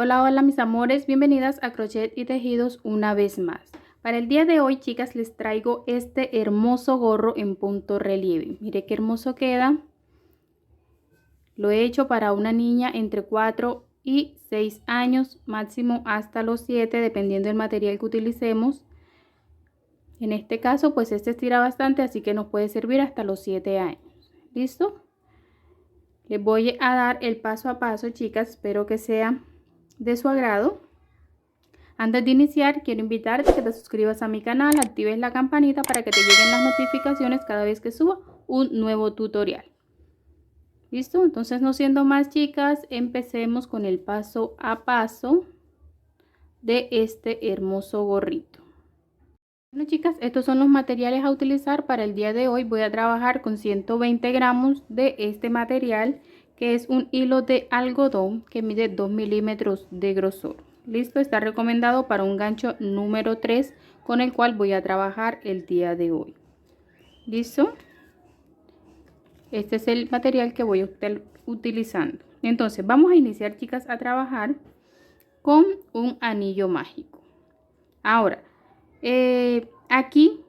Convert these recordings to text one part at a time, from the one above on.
Hola, hola mis amores, bienvenidas a Crochet y Tejidos una vez más. Para el día de hoy, chicas, les traigo este hermoso gorro en punto relieve. Mire qué hermoso queda. Lo he hecho para una niña entre 4 y 6 años, máximo hasta los 7, dependiendo del material que utilicemos. En este caso, pues este estira bastante, así que nos puede servir hasta los 7 años. ¿Listo? Les voy a dar el paso a paso, chicas, espero que sea de su agrado. Antes de iniciar, quiero invitarte a que te suscribas a mi canal, actives la campanita para que te lleguen las notificaciones cada vez que suba un nuevo tutorial. ¿Listo? Entonces, no siendo más, chicas, empecemos con el paso a paso de este hermoso gorrito. Bueno, chicas, estos son los materiales a utilizar para el día de hoy. Voy a trabajar con 120 gramos de este material, que es un hilo de algodón que mide 2 milímetros de grosor. Listo, está recomendado para un gancho número 3 con el cual voy a trabajar el día de hoy. Listo, este es el material que voy a estar utilizando. Entonces vamos a iniciar, chicas, a trabajar con un anillo mágico. Ahora, aquí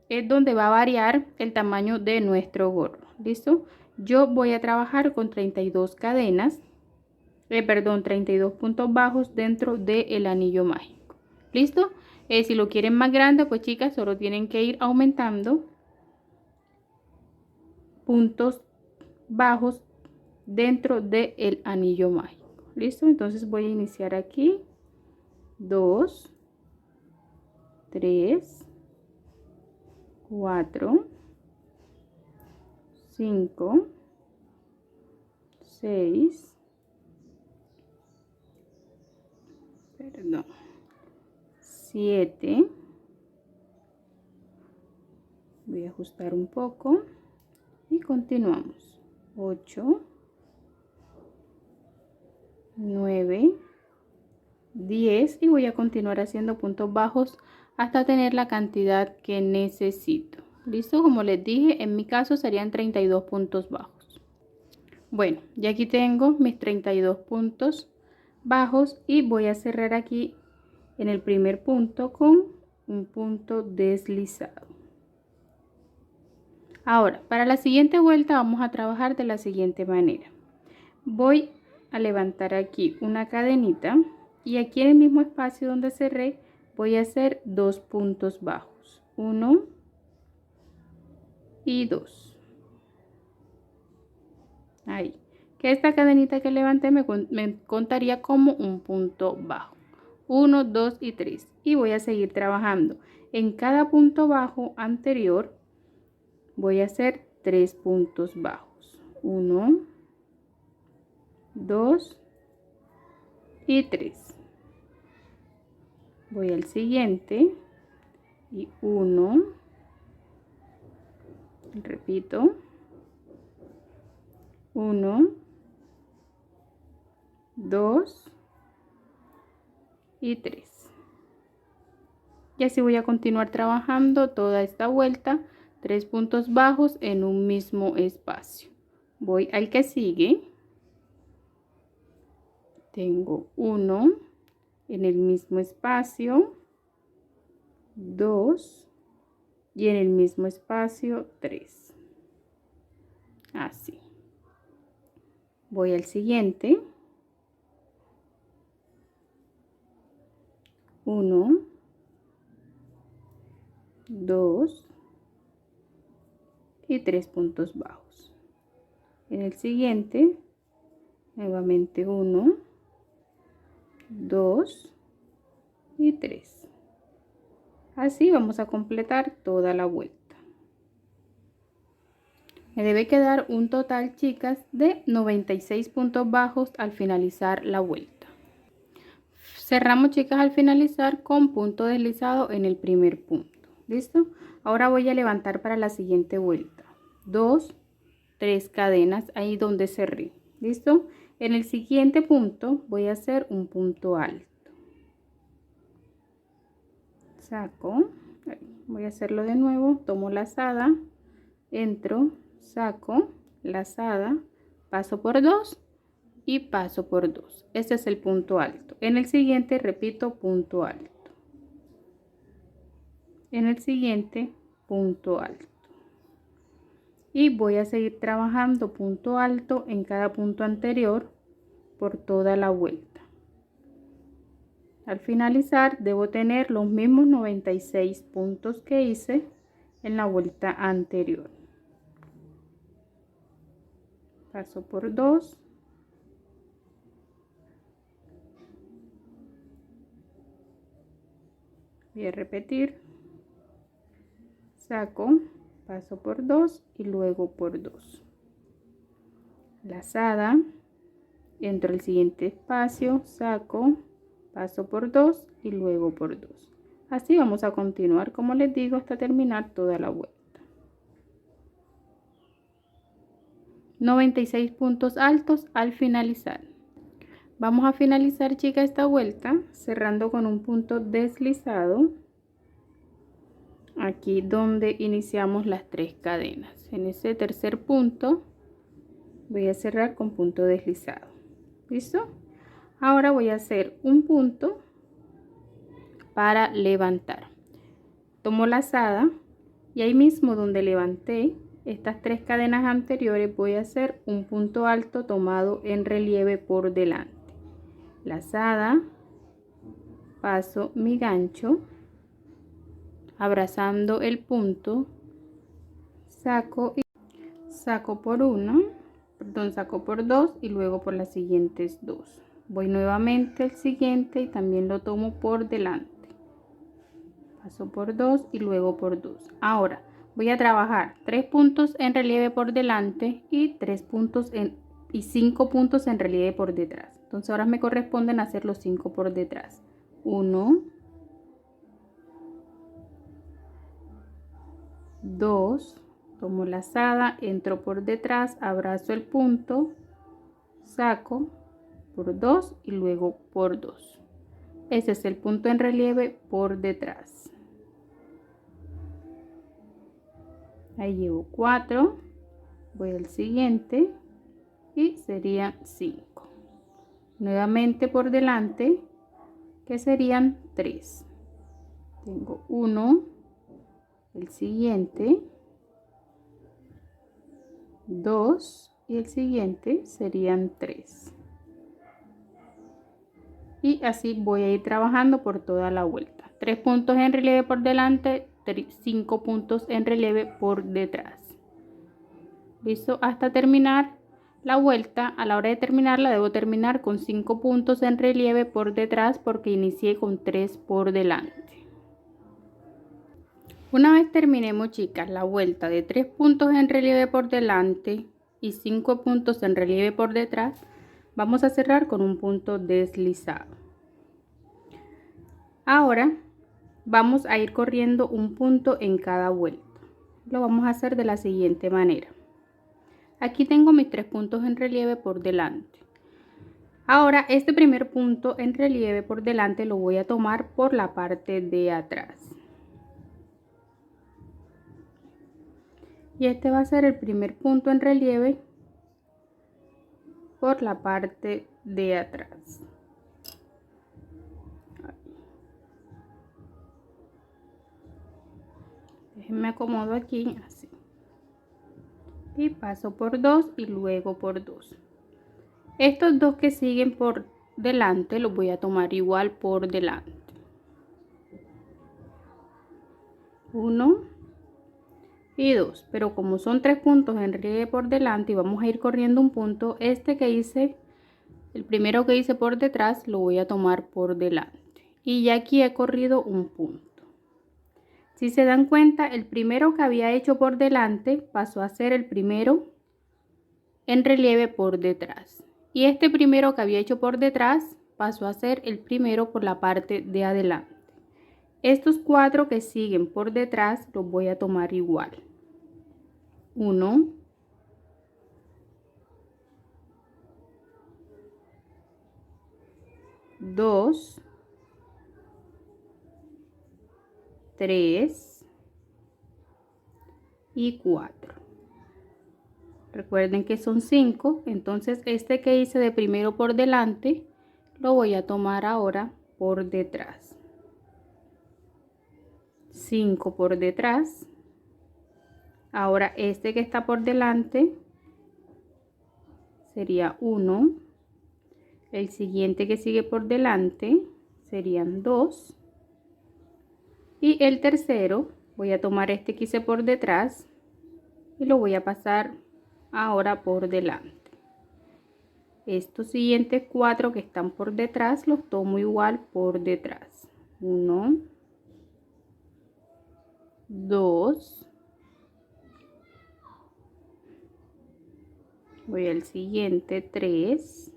es donde va a variar el tamaño de nuestro gorro. ¿Listo? Yo voy a trabajar con 32 cadenas, 32 puntos bajos dentro del anillo mágico. ¿Listo? Si lo quieren más grande, pues chicas, solo tienen que ir aumentando puntos bajos dentro del anillo mágico. ¿Listo? Entonces voy a iniciar aquí. 2, 3, 4, 5, 6, 7, voy a ajustar un poco y continuamos. 8, 9, 10 y voy a continuar haciendo puntos bajos hasta tener la cantidad que necesito. ¿Listo? Como les dije, en mi caso serían 32 puntos bajos. Bueno, ya aquí tengo mis 32 puntos bajos y voy a cerrar aquí en el primer punto con un punto deslizado. Ahora, para la siguiente vuelta vamos a trabajar de la siguiente manera. Voy a levantar aquí una cadenita y aquí en el mismo espacio donde cerré voy a hacer 2 puntos bajos, 1 y 2. Ahí, que esta cadenita que levanté me contaría como un punto bajo. 1, 2 y 3. Y voy a seguir trabajando. En cada punto bajo anterior voy a hacer 3 puntos bajos. 1, 2 y 3. Voy al siguiente y 1, repito, 1, 2 y 3. Y así voy a continuar trabajando toda esta vuelta, 3 puntos bajos en un mismo espacio. Voy al que sigue. Tengo 1 en el mismo espacio, 2 y en el mismo espacio 3. Así. Voy al siguiente. 1, 2 y 3 puntos bajos. En el siguiente, nuevamente 1, 2 y 3. Así vamos a completar toda la vuelta. Me debe quedar un total, chicas, de 96 puntos bajos al finalizar la vuelta. Cerramos, chicas, al finalizar con punto deslizado en el primer punto. ¿Listo? Ahora voy a levantar para la siguiente vuelta. 2, 3 cadenas ahí donde cerré. ¿Listo? En el siguiente punto voy a hacer un punto alto. Saco, voy a hacerlo de nuevo, tomo lazada, entro, saco, lazada, paso por 2 y paso por 2. Este es el punto alto. En el siguiente repito punto alto. En el siguiente punto alto. Y voy a seguir trabajando punto alto en cada punto anterior por toda la vuelta. Al finalizar debo tener los mismos 96 puntos que hice en la vuelta anterior. Paso por 2. Voy a repetir. Saco, paso por 2 y luego por 2. Lazada, entro al siguiente espacio, saco, paso por 2 y luego por 2. Así vamos a continuar, como les digo, hasta terminar toda la vuelta. 96 puntos altos al finalizar. Vamos a finalizar, chicas, esta vuelta cerrando con un punto deslizado. Aquí donde iniciamos las 3 cadenas. En ese tercer punto voy a cerrar con punto deslizado. ¿Listo? Ahora voy a hacer un punto para levantar. Tomo lazada y ahí mismo donde levanté estas 3 cadenas anteriores voy a hacer un punto alto tomado en relieve por delante. Lazada, paso mi gancho, abrazando el punto, saco por 1, perdón, saco por 2 y luego por las siguientes 2. Voy nuevamente al siguiente y también lo tomo por delante. Paso por 2 y luego por 2. Ahora voy a trabajar 3 puntos en relieve por delante y 5 puntos en relieve por detrás. Entonces ahora me corresponden hacer los 5 por detrás. 1, 2, tomo lazada, entro por detrás, abrazo el punto, saco por 2 y luego por 2. Ese es el punto en relieve por detrás. Ahí llevo 4, voy al siguiente y serían 5. Nuevamente por delante, que serían 3. Tengo 1, el siguiente, 2 y el siguiente serían 3. Y así voy a ir trabajando por toda la vuelta. 3 puntos en relieve por delante, 5 puntos en relieve por detrás. Listo, hasta terminar la vuelta. A la hora de terminarla debo terminar con 5 puntos en relieve por detrás porque inicié con 3 por delante. Una vez terminemos, chicas, la vuelta de 3 puntos en relieve por delante y 5 puntos en relieve por detrás, vamos a cerrar con un punto deslizado. Ahora vamos a ir corriendo un punto en cada vuelta. Lo vamos a hacer de la siguiente manera. Aquí tengo mis 3 puntos en relieve por delante. Ahora este primer punto en relieve por delante lo voy a tomar por la parte de atrás. Y este va a ser el primer punto en relieve por la parte de atrás. Déjenme acomodo aquí así. Y paso por 2 y luego por 2. Estos 2 que siguen por delante los voy a tomar igual por delante. 1 y 2, pero como son 3 puntos en relieve por delante y vamos a ir corriendo un punto, este que hice, el primero que hice por detrás, lo voy a tomar por delante. Y ya aquí he corrido un punto. Si se dan cuenta, el primero que había hecho por delante pasó a ser el primero en relieve por detrás. Y este primero que había hecho por detrás pasó a ser el primero por la parte de adelante. Estos 4 que siguen por detrás los voy a tomar igual. 1, 2, 3 y 4. Recuerden que son 5, entonces este que hice de primero por delante lo voy a tomar ahora por detrás. 5 por detrás. Ahora este que está por delante sería 1. El siguiente que sigue por delante serían 2. Y el tercero voy a tomar este que hice por detrás y lo voy a pasar ahora por delante. Estos siguientes 4 que están por detrás los tomo igual por detrás. 1, 2, voy al siguiente 3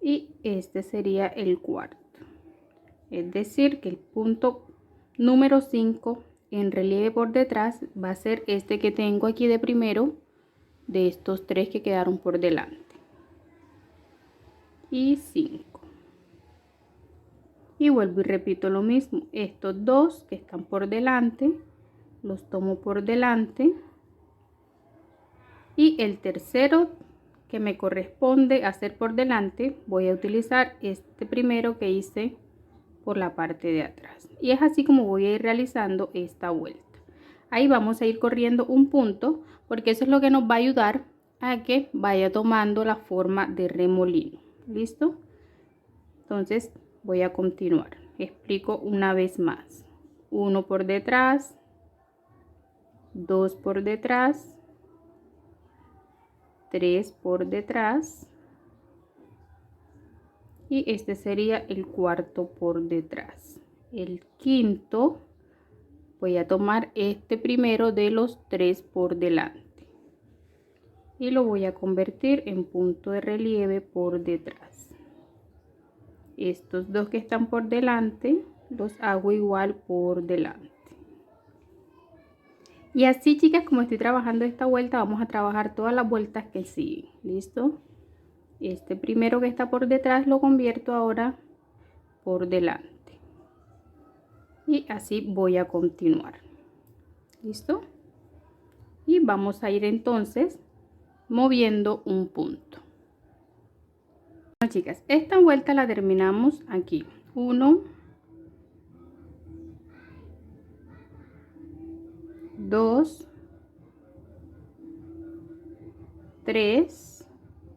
y este sería el cuarto. Es decir que el punto número 5 en relieve por detrás va a ser este que tengo aquí de primero de estos 3 que quedaron por delante. Y 5. Y vuelvo y repito lo mismo. Estos 2 que están por delante los tomo por delante. Y el tercero que me corresponde hacer por delante, voy a utilizar este primero que hice por la parte de atrás. Y es así como voy a ir realizando esta vuelta. Ahí vamos a ir corriendo un punto porque eso es lo que nos va a ayudar a que vaya tomando la forma de remolino. ¿Listo? Entonces voy a continuar. Explico una vez más. 1 por detrás, 2 por detrás, 3 por detrás y este sería el cuarto por detrás. El quinto voy a tomar este primero de los 3 por delante y lo voy a convertir en punto de relieve por detrás. Estos 2 que están por delante los hago igual por delante. Y así, chicas, como estoy trabajando esta vuelta, vamos a trabajar todas las vueltas que siguen. ¿Listo? Este primero que está por detrás lo convierto ahora por delante. Y así voy a continuar. ¿Listo? Y vamos a ir entonces moviendo un punto. Bueno, chicas, esta vuelta la terminamos aquí. 1, 2, 3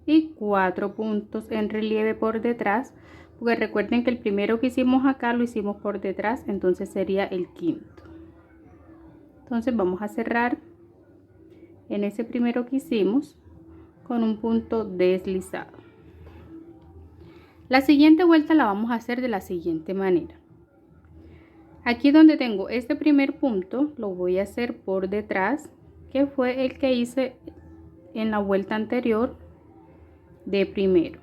y 4 puntos en relieve por detrás, porque recuerden que el primero que hicimos acá lo hicimos por detrás, entonces sería el quinto. Entonces vamos a cerrar en ese primero que hicimos con un punto deslizado. La siguiente vuelta la vamos a hacer de la siguiente manera. Aquí donde tengo este primer punto lo voy a hacer por detrás, que fue el que hice en la vuelta anterior de primero.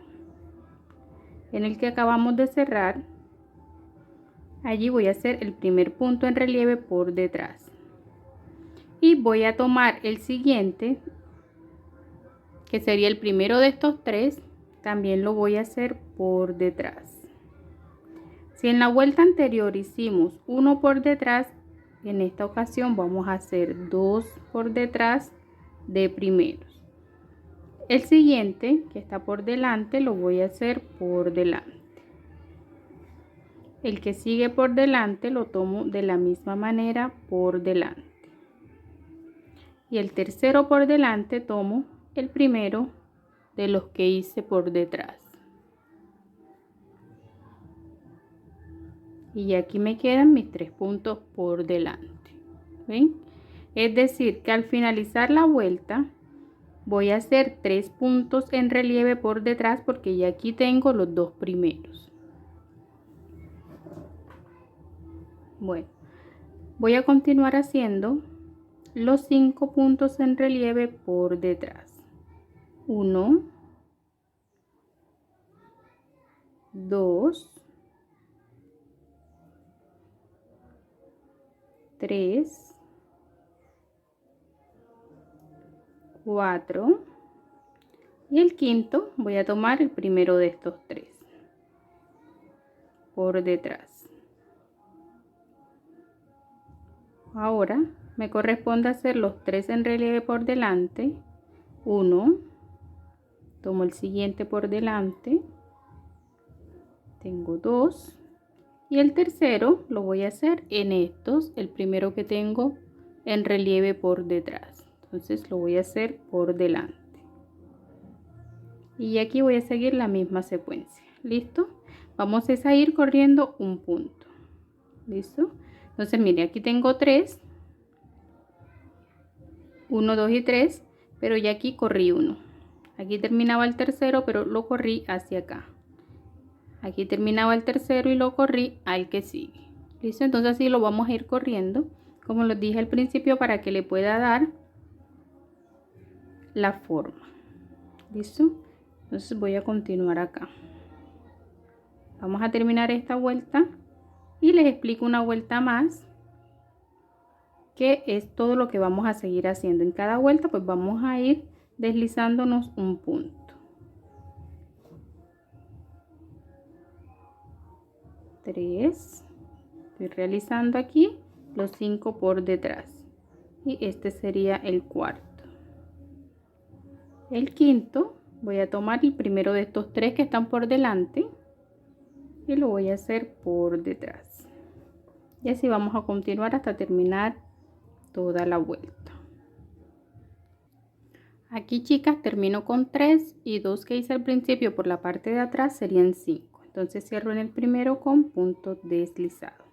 En el que acabamos de cerrar, allí voy a hacer el primer punto en relieve por detrás. Y voy a tomar el siguiente, que sería el primero de estos 3, también lo voy a hacer por detrás. Si en la vuelta anterior hicimos 1 por detrás, en esta ocasión vamos a hacer 2 por detrás de primeros. El siguiente que está por delante lo voy a hacer por delante. El que sigue por delante lo tomo de la misma manera por delante. Y el tercero por delante tomo el primero de los que hice por detrás. Y aquí me quedan mis 3 puntos por delante. ¿Ven? Es decir, que al finalizar la vuelta voy a hacer 3 puntos en relieve por detrás porque ya aquí tengo los 2 primeros. Bueno, voy a continuar haciendo los 5 puntos en relieve por detrás. 1, 2, 3, 4 y el quinto voy a tomar el primero de estos 3 por detrás. Ahora me corresponde hacer los 3 en relieve por delante. 1, tomo el siguiente por delante, tengo 2 y el tercero lo voy a hacer en estos, el primero que tengo en relieve por detrás. Entonces lo voy a hacer por delante. Y aquí voy a seguir la misma secuencia. ¿Listo? Vamos a ir corriendo un punto. ¿Listo? Entonces mire, aquí tengo 3. 1, 2 y 3, pero ya aquí corrí uno. Aquí terminaba el tercero, pero lo corrí hacia acá. Aquí terminaba el tercero y lo corrí al que sigue. ¿Listo? Entonces así lo vamos a ir corriendo, como les dije al principio, para que le pueda dar la forma. ¿Listo? Entonces voy a continuar acá. Vamos a terminar esta vuelta y les explico una vuelta más, que es todo lo que vamos a seguir haciendo. En cada vuelta pues vamos a ir deslizándonos un punto. Tres. Estoy realizando aquí los 5 por detrás y este sería el cuarto. El quinto, voy a tomar el primero de estos 3 que están por delante y lo voy a hacer por detrás. Y así vamos a continuar hasta terminar toda la vuelta. Aquí, chicas, termino con 3 y 2 que hice al principio por la parte de atrás serían 5. Entonces cierro en el primero con punto deslizado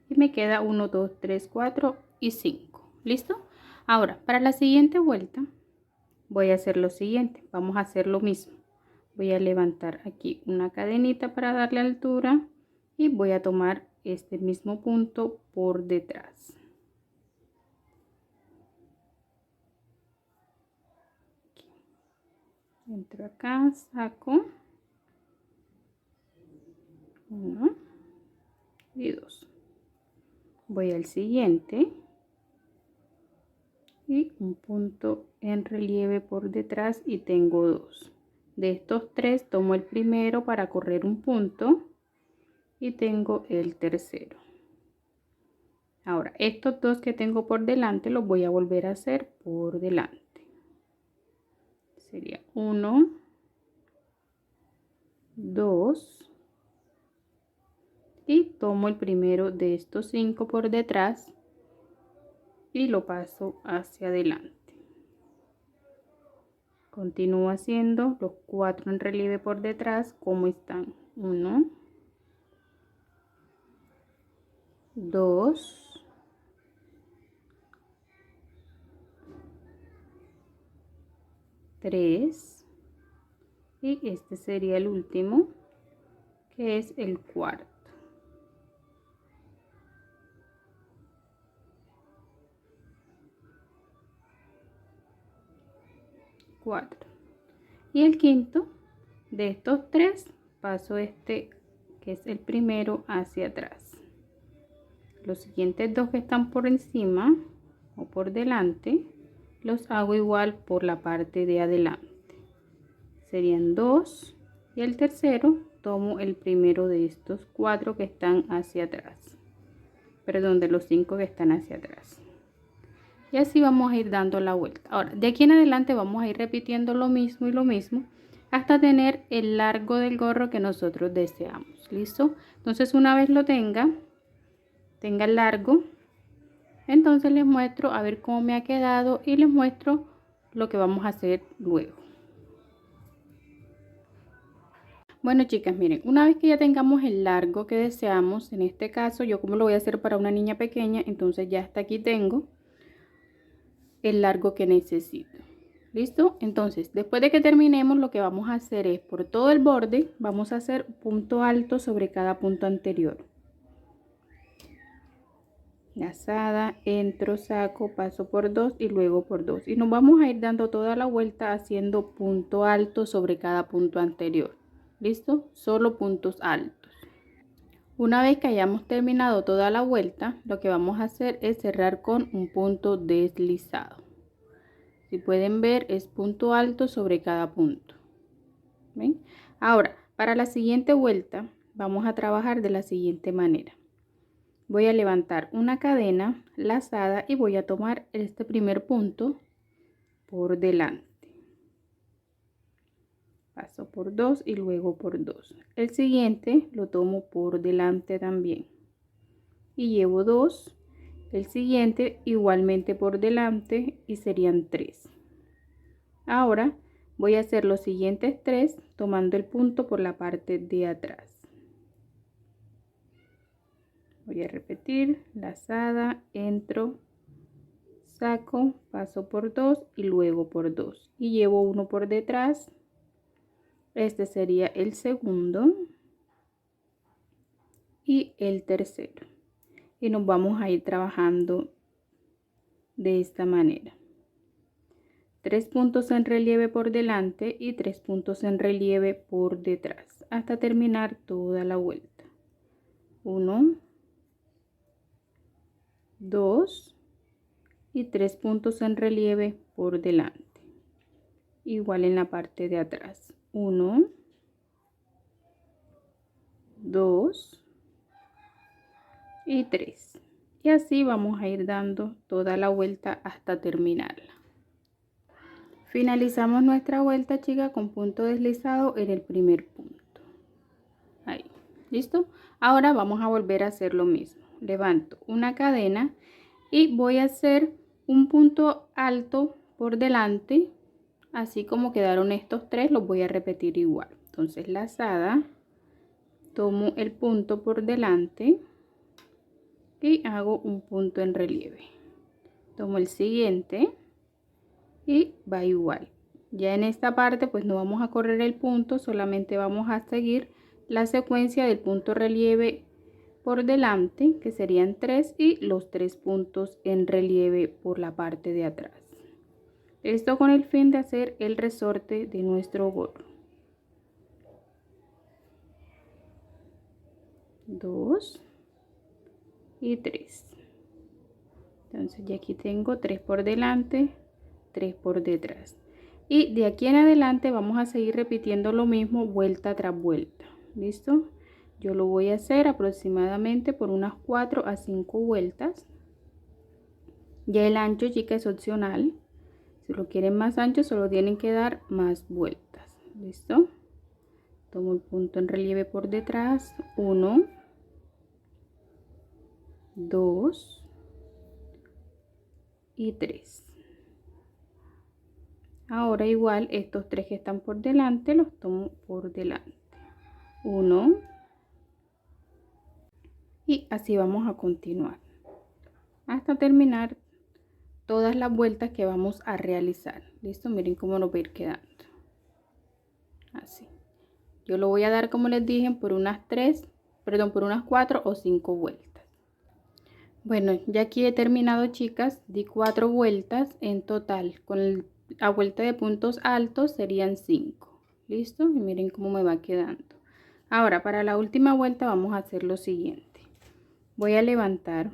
y me queda 1, 2, 3, 4 y 5. ¿Listo? Ahora para la siguiente vuelta voy a hacer lo siguiente. Vamos a hacer lo mismo. Voy a levantar aquí una cadenita para darle altura y voy a tomar este mismo punto por detrás. Entro acá, saco 1 y 2. Voy al siguiente y un punto en relieve por detrás y tengo 2. De estos 3 tomo el primero para correr un punto y tengo el tercero. Ahora estos 2 que tengo por delante los voy a volver a hacer por delante. Sería 1, 2 y tomo el primero de estos 5 por detrás y lo paso hacia adelante. Continúo haciendo los 4 en relieve por detrás como están. 1, 2, 3 y este sería el último, que es el cuarto. 4 y el quinto de estos 3 paso este que es el primero hacia atrás. Los siguientes 2 que están por encima o por delante los hago igual por la parte de adelante. Serían 2 y el tercero tomo el primero de estos 4 que están hacia atrás, perdón, de los 5 que están hacia atrás. Y así vamos a ir dando la vuelta. Ahora de aquí en adelante vamos a ir repitiendo lo mismo y lo mismo hasta tener el largo del gorro que nosotros deseamos. ¿Listo? Entonces una vez lo tenga el largo, entonces les muestro a ver cómo me ha quedado y les muestro lo que vamos a hacer luego. Bueno, chicas, miren, una vez que ya tengamos el largo que deseamos, en este caso yo como lo voy a hacer para una niña pequeña, entonces ya hasta aquí tengo el largo que necesito. ¿Listo? Entonces después de que terminemos, lo que vamos a hacer es por todo el borde vamos a hacer punto alto sobre cada punto anterior. Lazada, entro, saco, paso por 2 y luego por 2 y nos vamos a ir dando toda la vuelta haciendo punto alto sobre cada punto anterior. ¿Listo? Solo puntos altos. Una vez que hayamos terminado toda la vuelta, lo que vamos a hacer es cerrar con un punto deslizado. Si pueden ver, es punto alto sobre cada punto. ¿Ven? Ahora, para la siguiente vuelta, vamos a trabajar de la siguiente manera. voy a levantar una cadena lazada y voy a tomar este primer punto por delante. Paso por 2 y luego por 2. El siguiente lo tomo por delante también y llevo 2. El siguiente igualmente por delante y serían 3. Ahora voy a hacer los siguientes 3 tomando el punto por la parte de atrás. Voy a repetir, lazada, entro, saco, paso por 2 y luego por 2 y llevo uno por detrás. Este sería el segundo y el tercero. Y nos vamos a ir trabajando de esta manera. 3 puntos en relieve por delante y 3 puntos en relieve por detrás hasta terminar toda la vuelta. 1, 2 y 3 puntos en relieve por delante. Igual en la parte de atrás. 1, 2 y 3. Y así vamos a ir dando toda la vuelta hasta terminarla. Finalizamos nuestra vuelta, chicas, con punto deslizado en el primer punto. Ahí, ¿listo? Ahora vamos a volver a hacer lo mismo. Levanto una cadena y voy a hacer un punto alto por delante, así como quedaron estos 3, los voy a repetir igual. Entonces, lazada, tomo el punto por delante y hago un punto en relieve. Tomo el siguiente y va igual. Ya en esta parte pues no vamos a correr el punto, solamente vamos a seguir la secuencia del punto relieve por delante, que serían 3, y los 3 puntos en relieve por la parte de atrás. Esto con el fin de hacer el resorte de nuestro gorro. 2 y 3. Entonces ya aquí tengo 3 por delante, 3 por detrás. Y de aquí en adelante vamos a seguir repitiendo lo mismo vuelta tras vuelta. ¿Listo? Yo lo voy a hacer aproximadamente por unas 4 a 5 vueltas. Ya el ancho, chicas, es opcional. Si lo quieren más ancho, solo tienen que dar más vueltas. ¿Listo? Tomo el punto en relieve por detrás. 1, 2 y 3. Ahora igual estos 3 que están por delante los tomo por delante. 1 y así vamos a continuar hasta terminar todas las vueltas que vamos a realizar. Listo, miren cómo nos va a ir quedando. Así. Yo lo voy a dar, como les dije, por unas 4 o 5 vueltas. Bueno, ya aquí he terminado, chicas. Di 4 vueltas en total. Con la vuelta de puntos altos serían 5. Listo, y miren cómo me va quedando. Ahora para la última vuelta vamos a hacer lo siguiente. Voy a levantar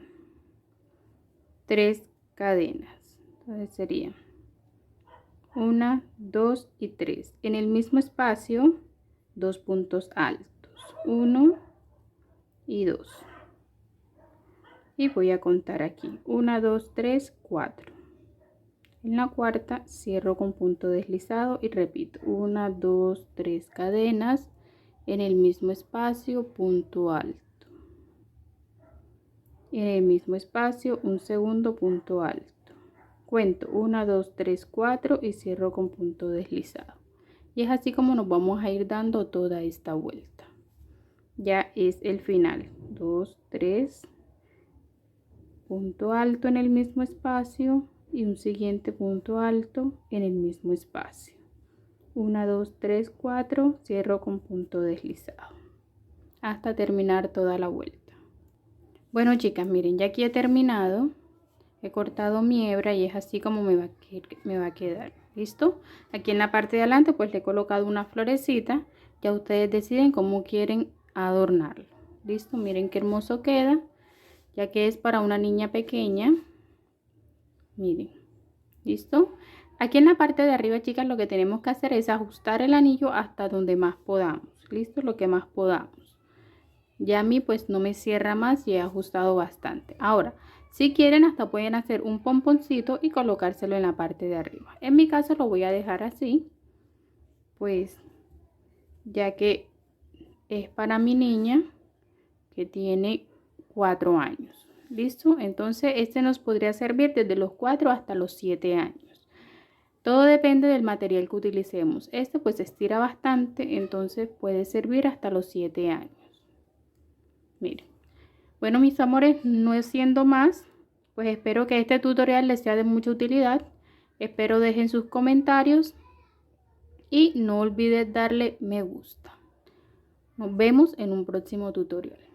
3 cadenas. Entonces sería 1, 2 y 3. En el mismo espacio, 2 puntos altos. 1 y 2. Y voy a contar aquí. 1, 2, 3, 4. En la cuarta cierro con punto deslizado y repito. 1, 2, 3 cadenas. En el mismo espacio, punto alto. En el mismo espacio, un segundo punto alto. Cuento 1, 2, 3, 4 y cierro con punto deslizado. Y es así como nos vamos a ir dando toda esta vuelta. Ya es el final. 2, 3, punto alto en el mismo espacio y un siguiente punto alto en el mismo espacio. 1, 2, 3, 4, cierro con punto deslizado hasta terminar toda la vuelta. Bueno, chicas, miren, ya aquí he terminado. He cortado mi hebra y es así como me va a quedar. ¿Listo? Aquí en la parte de adelante pues le he colocado una florecita. Ya ustedes deciden cómo quieren adornarlo. ¿Listo? Miren qué hermoso queda. Ya que es para una niña pequeña. Miren. ¿Listo? Aquí en la parte de arriba, chicas, lo que tenemos que hacer es ajustar el anillo hasta donde más podamos. ¿Listo? Lo que más podamos. Ya a mí pues no me cierra más y he ajustado bastante. Ahora, si quieren hasta pueden hacer un pomponcito y colocárselo en la parte de arriba. En mi caso lo voy a dejar así, pues ya que es para mi niña que tiene 4 años. ¿Listo? Entonces este nos podría servir desde los 4 hasta los 7 años. Todo depende del material que utilicemos. Este pues estira bastante, entonces puede servir hasta los 7 años. Miren. Bueno, mis amores, no siendo más, pues espero que este tutorial les sea de mucha utilidad. Espero dejen sus comentarios y no olvides darle me gusta. Nos vemos en un próximo tutorial.